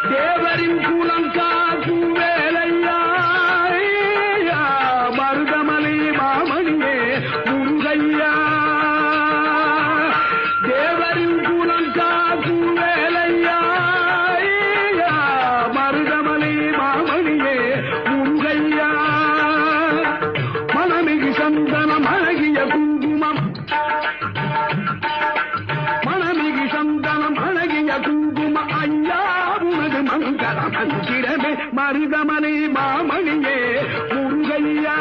தேவரின் குலம் காக்கும் வேலையா மருதமலை மாமணியே முருகையா தேவரின் குலம் காக்கும் வேலையா மருதமலை மாமணியே முருகையா மனமிகு சந்தனம் அழகிய குங்குமம் மனமிகு சந்தனம் அழகிய குங்கும ஐயா உனது மங்கள மந்திரமே மருதமலை மாமணியே முருகையா